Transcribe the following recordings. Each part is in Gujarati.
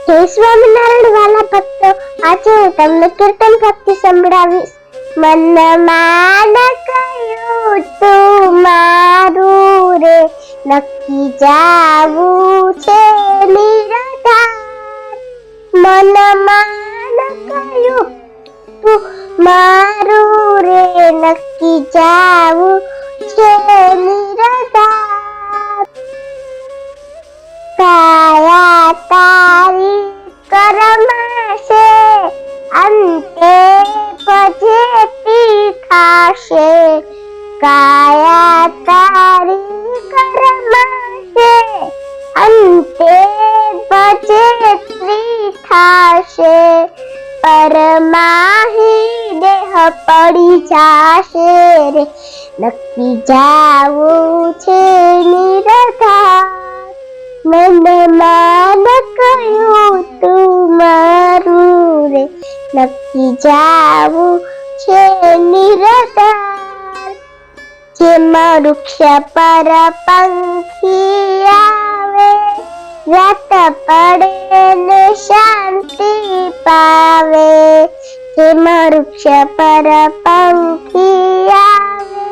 જય સ્વામિનારાયણ વાલા ભક્તો, આજે હું તમને કીર્તન ભક્તિ સંભળાવીશ. મનમાં કયું તું મારું રે, નક્કી જાવું છે નિરાધાર. મનમાં કયું તું મારું રે, નક્કી જાવું છે નિરાધાર. કાયા તારી કરમાશે, અંતે પજેતી થાશે. કાયા તારી કરમાશે, અંતે પજેતી થાશે. પરમાહી દેહ પડી જાશે રે, નક્કી જાવું છે નિરાધાર. મનમાં કયું તું મારું રે, નક્કી જાવું છે નિરાધાર. જેમાં વૃક્ષ પર પંખી આવે, રાત પડે ને શાંતિ પાવે. જેમાં વૃક્ષ પર પંખી આવે,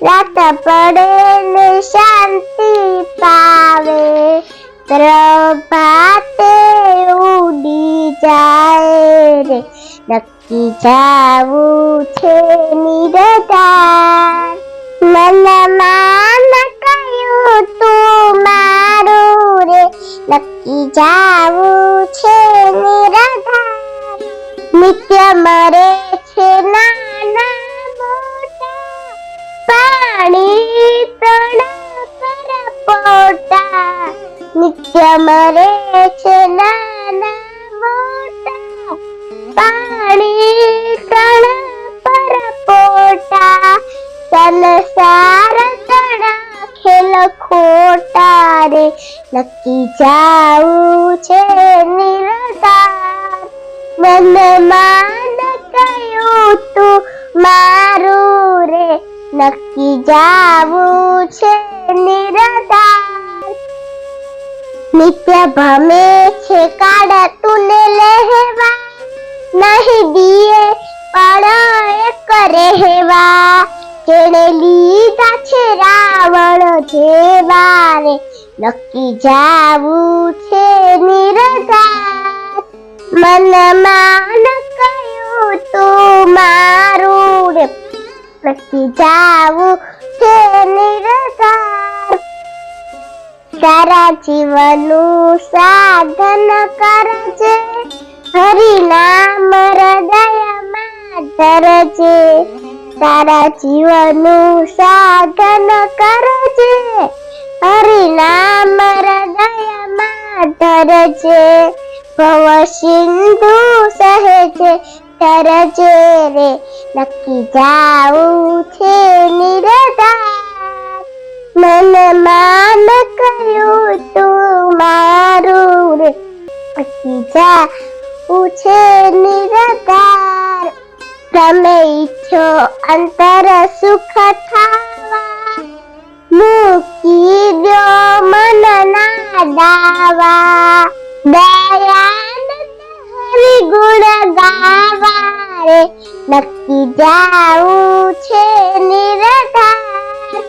રાત પડે ને શાંતિ પાવે. પ્રભાતે ઉડી જાય રે, નક્કી જાવું છે નિરાધાર. મનમાં કયું તું મારું રે, નક્કી જાવું છે નિરાધાર. નિત્ય મરે છે નાના મોટા, પાણી તણા પર પોટા. નિત્ય મરે છે નાના મોટા, પાણી તણા પર પોટા. સંસાર તણા ખેલ ખોટા રે, નક્કી જાવું છે નિરાધાર. મનમાં કયું તું મારું રે, નક્કી જાવું છે નિરાધાર. નિત્ય ભમે છે કાળ તુને લેવા, નહીં દીએ પણ એક રહેવા. જેણે લીધા છે રાવણ જેવા રે, નક્કી જાવું છે નિરાધાર. મનમાં કયું તું મારું રે, નક્કી જાવું છે નિરાધાર. તારા જીવનનું સાધન કરજે, હરિનામ હૃદયમાં ધરજે. તારા જીવનનું સાધન કરજે, હરિનામ હૃદયમાં ધરજે. ભવ સિંધુ સહેજે તરજે રે, નક્કી જાવું છે નિરાધાર. મનમાં કયું તું મારું રે, નક્કી જાવું છે નિરાધાર. તમે ઈચ્છો અંતર સુખ થાવા, મૂકી દો મનના દાવા. દયાનંદ હરિ ગુણ ગાવા રે, નક્કી જાવું છે નિરાધાર.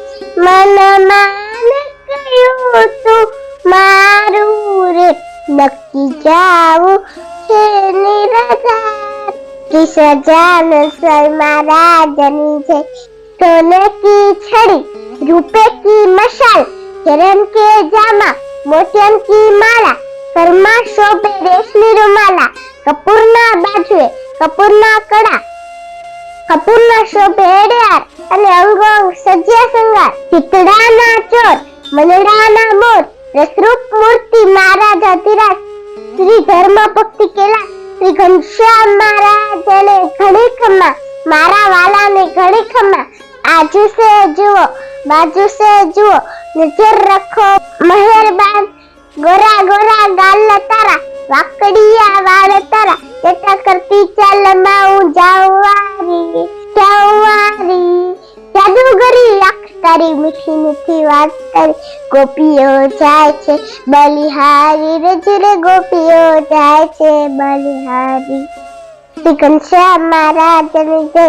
મનમાં કયું તું મારું રે, નક્કી જાવું છે નિરાધાર. શ્રી સજાનંદ સ્વામી મહારાજની જય. સોને કી છડી, રૂપે કી મશાલ, ચરણ કે જામા, મોતિયન કી માળા. ઘરમાં શોભે રેશમી રૂમાલા, કપૂરના બાજુએ કપૂરના કડા. કપૂરના શોભે હેડિયાર, અને અંગો અંગ સજ્યા શૃંગાર. ચિતડાના ચોર, મનડાના મોર, રસરૂપ મૂર્તિ મહારાજ અધિરાજ. શ્રી ધર્મ ભક્તિ કેલા શ્રી ઘનશ્યામ મહારાજને ઘણી ખમ્મા, મારા વાલાને ઘણી ખમ્મા. આજુ સે જુઓ, બાજુ સે જુઓ, નજર રખો મહેરબાન. ગોરા ગોરા ગાલ તારા, વાકડિયા વાળ તારા, જટા કરતી ચાલ માં જાવારી જાદુગરી આંખ તારી મીઠી મીઠી વાત કરી ગોપીઓ જાય છે બલિહારી રે ગોપીઓ જાય છે બલિહારી શ્રી ઘનશ્યામ મહારાજની જય